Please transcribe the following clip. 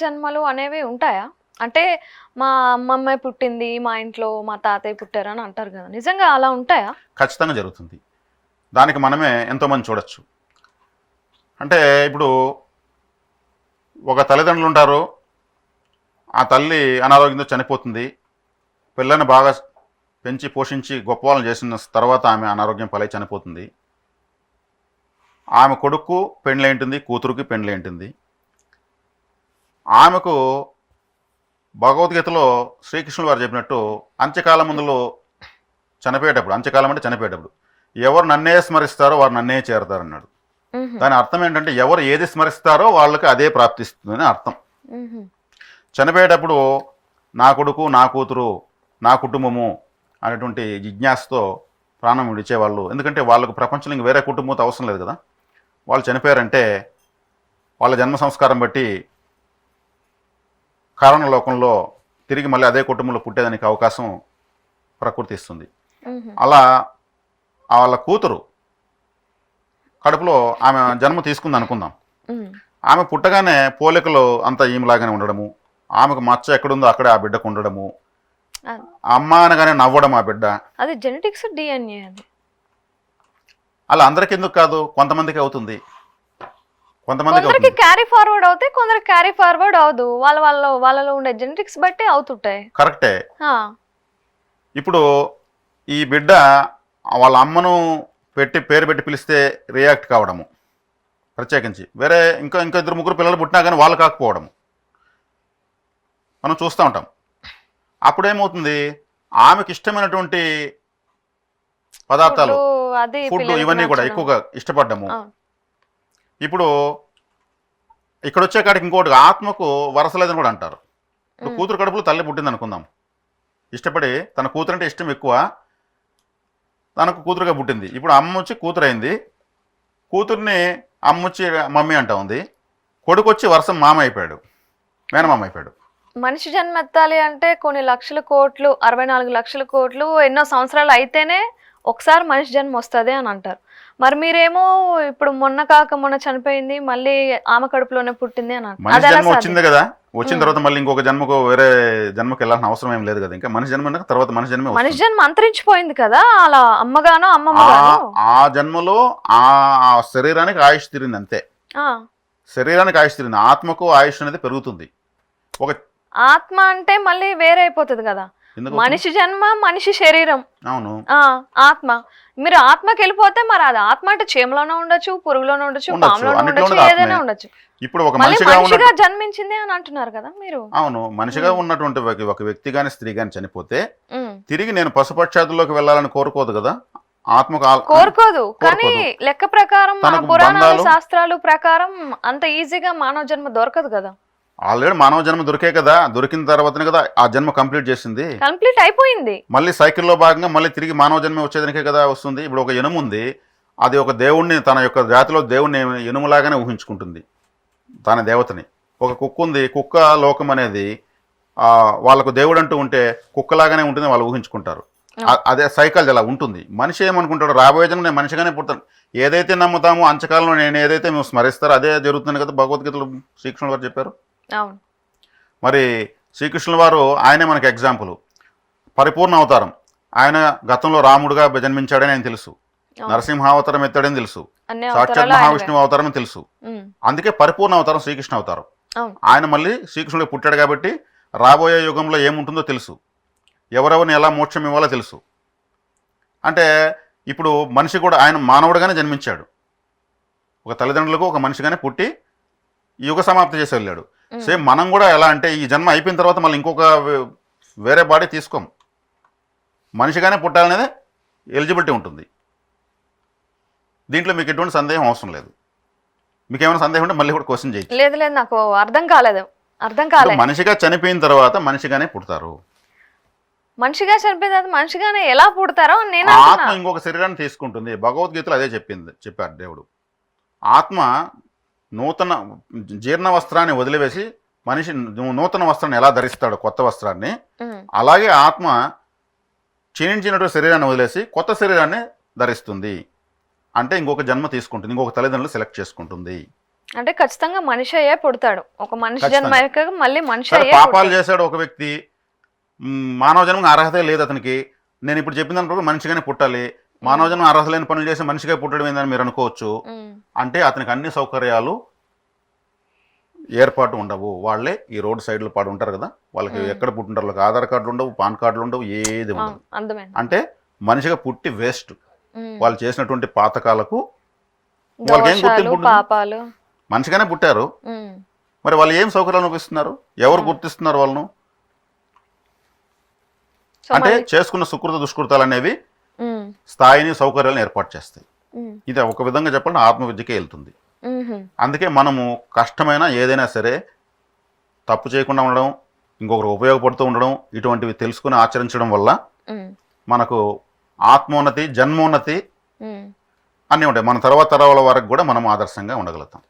జన్మలు అనేవి ఉంటాయా? అంటే మా అమ్మమ్మ పుట్టింది మా ఇంట్లో, మా తాతయ్య పుట్టారని అంటారు కదా, నిజంగా అలా ఉంటాయా? ఖచ్చితంగా జరుగుతుంది. దానికి మనమే ఎంతోమంది చూడొచ్చు. అంటే ఇప్పుడు ఒక తల్లిదండ్రులు ఉంటారు, ఆ తల్లి అనారోగ్యంతో చనిపోతుంది. పిల్లని బాగా పెంచి పోషించి గొప్పవాళ్ళని చేసిన తర్వాత ఆమె అనారోగ్యం పాలై చనిపోతుంది. ఆమె కొడుకు పెండ్లేంటుంది, కూతురుకి పెండ్లేంటుంది. ఆమెకు భగవద్గీతలో శ్రీకృష్ణుడు వారు చెప్పినట్టు అంత్యకాలం ముందులో చనిపోయేటప్పుడు, అంత్యకాలం అంటే చనిపోయేటప్పుడు, ఎవరు నన్నే స్మరిస్తారో వారు నన్నే చేరతారన్నాడు. దాని అర్థం ఏంటంటే ఎవరు ఏది స్మరిస్తారో వాళ్ళకి అదే ప్రాప్తిస్తుందని అర్థం. చనిపోయేటప్పుడు నా కొడుకు, నా కూతురు, నా కుటుంబము అనేటువంటి జిజ్ఞాసతో ప్రాణం విడిచేవాళ్ళు. ఎందుకంటే వాళ్ళకు ప్రపంచంలో ఇంక వేరే కుటుంబంతో అవసరం లేదు కదా. వాళ్ళు చనిపోయారంటే వాళ్ళ జన్మ సంస్కారం బట్టి కారణ లోకంలో తిరిగి మళ్ళీ అదే కుటుంబంలో పుట్టేదానికి అవకాశం ప్రకృతి ఇస్తుంది. అలా వాళ్ళ కూతురు కడుపులో ఆమె జన్మ తీసుకుంది అనుకుందాం. ఆమె పుట్టగానే పోలికలు అంతా ఈమెలాగానే ఉండడము, ఆమెకు మచ్చ ఎక్కడుందో అక్కడే ఆ బిడ్డకు ఉండడము, అమ్మ అనగానే నవ్వడం ఆ బిడ్డ. అది జెనెటిక్స్, డిఎన్ఏ. అది అలా అందరికి ఎందుకు కాదు, కొంతమందికి అవుతుంది, కొందరికి క్యారీ ఫార్వర్డ్ అవుతాయి, కొందరికి క్యారీ ఫార్వర్డ్ అవదు. వాళ్ళలో ఉండే జెనెటిక్స్ బట్టి అవుతుంటాయి. కరెక్టే. ఇప్పుడు ఈ బిడ్డ వాళ్ళ అమ్మను పేరు పెట్టి పిలిస్తే రియాక్ట్ కావడము, ప్రత్యేకించి వేరే ఇంకా ఇద్దరు ముగ్గురు పిల్లలు పుట్టినా కానీ వాళ్ళు కాకపోవడము మనం చూస్తూ ఉంటాం. అప్పుడేమవుతుంది, ఆమెకి ఇష్టమైనటువంటి పదార్థాలు, ఫుడ్, ఇవన్నీ కూడా ఎక్కువగా ఇష్టపడ్డము. ఇప్పుడు ఇక్కడ వచ్చే కాడికి ఇంకోటి, ఆత్మకు వరసలేదని కూడా అంటారు. ఇప్పుడు కూతురు కడుపులో తల్లి పుట్టింది అనుకుందాం, ఇష్టపడి తన కూతురు అంటే ఇష్టం ఎక్కువ, తనకు కూతురుగా పుట్టింది. ఇప్పుడు అమ్మ వచ్చి కూతురు అయింది, కూతుర్ని అమ్మ వచ్చి మమ్మీ అంటా ఉంది, కొడుకు వచ్చి వరుస మామ అయిపోయాడు, మేనమామ అయిపోయాడు. మనిషి జన్మ ఎత్తాలి అంటే కొన్ని లక్షల కోట్లు, 64 లక్షల కోట్లు ఎన్నో సంవత్సరాలు అయితేనే ఒకసారి మనిషి జన్మ వస్తుంది అని అంటారు. మరి మీరేమో ఇప్పుడు మొన్న చనిపోయింది, మళ్ళీ ఆమె కడుపులోనే పుట్టింది అని అంటారు. మనిషి జన్మ వచ్చింది కదా, వచ్చిన తర్వాత మళ్ళీ ఇంకొక జన్మకు వేరే జన్మకు వెళ్ళాల్సిన అవసరం ఏం లేదు కదా. ఇంకా మనిషి జన్మ తర్వాత మనిషి జన్మ అంతరించిపోయింది కదా, అలా అమ్మగానో అమ్మమ్మగానో ఆ జన్మలో ఆ శరీరానికి ఆయుష్ తీరింది అంతే. శరీరానికి ఆయుష్ తీరింది, ఆత్మకు ఆయుష్ అనేది పెరుగుతుంది. ఒక ఆత్మ అంటే మళ్ళీ వేరే అయిపోతుంది కదా, మనిషి జన్మ మనిషి శరీరం. అవును, ఆత్మ. మీరు ఆత్మకి వెళ్ళిపోతే మరి అది ఆత్మ అంటే చీమలోనే ఉండొచ్చు, పురుగులోనే ఉండొచ్చు, పాములోనే ఉండొచ్చు, ఏదైనా ఉండొచ్చు. ఇప్పుడు ఒక మనిషిగా జన్మించింది అని అంటున్నారు కదా మీరు. అవును, మనిషిగా ఉన్నటువంటి ఒక వ్యక్తి గాని స్త్రీ గాని చనిపోతే తిరిగి నేను పశుపక్షాదుల్లోకి వెళ్ళాలని కోరుకోదు కదా, ఆత్మకు కోరుకోదు. కానీ లెక్క ప్రకారం మన పురాణాలు శాస్త్రాలు ప్రకారం అంత ఈజీగా మానవ జన్మ దొరకదు కదా. ఆల్రెడీ మానవ జన్మ దొరికే కదా, దొరికిన తర్వాతనే కదా ఆ జన్మ కంప్లీట్ చేసింది, కంప్లీట్ అయిపోయింది. మళ్ళీ సైకిల్లో భాగంగా మళ్ళీ తిరిగి మానవ జన్మ వచ్చేదానికే కదా వస్తుంది. ఇప్పుడు ఒక ఎనుము ఉంది, అది ఒక దేవుణ్ణి, తన యొక్క జాతిలో దేవుణ్ణి ఎనుములాగానే ఊహించుకుంటుంది తన దేవతని. ఒక కుక్క ఉంది, కుక్క లోకం అనేది వాళ్ళకు దేవుడు అంటూ ఉంటే కుక్కలాగానే ఉంటుంది, వాళ్ళు ఊహించుకుంటారు. అదే సైకిల్ అలా ఉంటుంది. మనిషి ఏమనుకుంటాడు, రాబోయే జన్మ నేను మనిషిగానే పుడతాను, ఏదైతే నమ్ముతామో అంచకాలంలో నేను ఏదైతే మేము స్మరిస్తారో అదే జరుగుతుంది కదా. భగవద్గీతలో శ్రీకృష్ణుడు వారు చెప్పారు. మరి శ్రీకృష్ణుల వారు ఆయనే మనకి ఎగ్జాంపుల్, పరిపూర్ణ అవతారం. ఆయన గతంలో రాముడుగా జన్మించాడని ఆయన తెలుసు, నరసింహావతారం ఎత్తాడని తెలుసు, సాక్షాత్ మహావిష్ణువు అవతారం తెలుసు. అందుకే పరిపూర్ణ అవతారం శ్రీకృష్ణ అవతారం. ఆయన మళ్ళీ శ్రీకృష్ణుడు పుట్టాడు కాబట్టి రాబోయే యుగంలో ఏముంటుందో తెలుసు, ఎవరెవరిని ఎలా మోక్షం ఇవ్వాలో తెలుసు. అంటే ఇప్పుడు మనిషి కూడా ఆయన మానవుడిగానే జన్మించాడు, ఒక తల్లిదండ్రులకు ఒక మనిషిగానే పుట్టి యుగ సమాప్తి చేసి వెళ్ళాడు. సేమ్ మనం కూడా ఎలా అంటే ఈ జన్మ అయిపోయిన తర్వాత మళ్ళీ ఇంకొక వేరే బాడీ తీసుకోం, మనిషిగానే పుట్టాలనేది ఎలిజిబిలిటీ ఉంటుంది. దీంట్లో మీకు ఎటువంటి సందేహం అవసరం లేదు. మీకు ఏమైనా సందేహం ఉంటే మళ్ళీ కూడా క్వశ్చన్ చేయొచ్చు. లేదు, నాకు అర్థం కాలేదు. మనిషిగా చనిపోయిన తర్వాత మనిషిగానే పుడతారు. మనిషిగా చనిపోయిన తర్వాత మనిషిగానే ఎలా పుడతారో నేను ఆత్మ ఇంకొక శరీరాన్ని తీసుకుంటుంది. భగవద్గీతలో అదే చెప్పారు దేవుడు. ఆత్మ నూతన జీర్ణ వస్త్రాన్ని వదిలివేసి మనిషి నూతన వస్త్రాన్ని ఎలా ధరిస్తాడు, కొత్త వస్త్రాన్ని, అలాగే ఆత్మ క్షీణించినటువంటి శరీరాన్ని వదిలేసి కొత్త శరీరాన్ని ధరిస్తుంది. అంటే ఇంకొక జన్మ తీసుకుంటుంది, ఇంకొక తల్లిదండ్రులు సెలెక్ట్ చేసుకుంటుంది. అంటే ఖచ్చితంగా మనిషి అయ్యే పుడతాడు. ఒక మనిషి జన్మ ఖచ్చితంగా. అయ్యాక మళ్ళీ మనిషి సరే అయ్యే పాపాలు పుడతాడు. చేశాడు ఒక వ్యక్తి, మానవ జన్మకు అర్హతే లేదు అతనికి. నేను ఇప్పుడు చెప్పిన దాని ప్రకారం మనిషిగానే పుట్టాలి, మానవ జన్మ అర్హత లేని పనులు చేసి మనిషిగా పుట్టడం ఏందని మీరు అనుకోవచ్చు. ఉమ్, అంటే అతనికి అన్ని సౌకర్యాలు ఏర్పాటు ఉండవు. వాళ్ళే ఈ రోడ్ సైడ్లో పడి ఉంటారు కదా, వాళ్ళకి ఎక్కడ పుట్టుంటారు, వాళ్ళకి ఆధార్ కార్డులు ఉండవు, పాన్ కార్డులు ఉండవు, ఏది ఉండదు. అర్థమైంది. అంటే మనిషిగా పుట్టి వేస్ట్. ఉమ్, వాళ్ళు చేసినటువంటి పాతకాలకు వాళ్ళకి ఏం దోషాలు గుర్తింపు ఉంటుంది? పాపాలు. మనిషిగానే పుట్టారు, ఉమ్, మరి వాళ్ళు ఏం సౌకర్యాలు చూపిస్తున్నారు? ఎవరు గుర్తిస్తున్నారు వాళ్ళను? సో అంటే మరి చేసుకున్న సుకృత దుష్కృతాలు అనేవి ఉమ్, స్థాయిని సౌకర్యాలను ఏర్పాటు చేస్తాయి. ఉమ్, ఇది ఒక విధంగా చెప్పాలంటే ఆత్మవిద్యకే వెళ్తుంది. ఉమ్హు, అందుకే మనము కష్టమైన ఏదైనా సరే తప్పు చేయకుండా ఉండడం, ఇంకొకరు ఉపయోగపడుతూ ఉండడం, ఇటువంటివి తెలుసుకుని ఆచరించడం వల్ల ఉమ్, మనకు ఆత్మోన్నతి, జన్మోన్నతి ఉమ్. అన్నీ ఉంటాయి. మన తర్వాత తరాల వరకు కూడా మనం ఆదర్శంగా ఉండగలుగుతాం.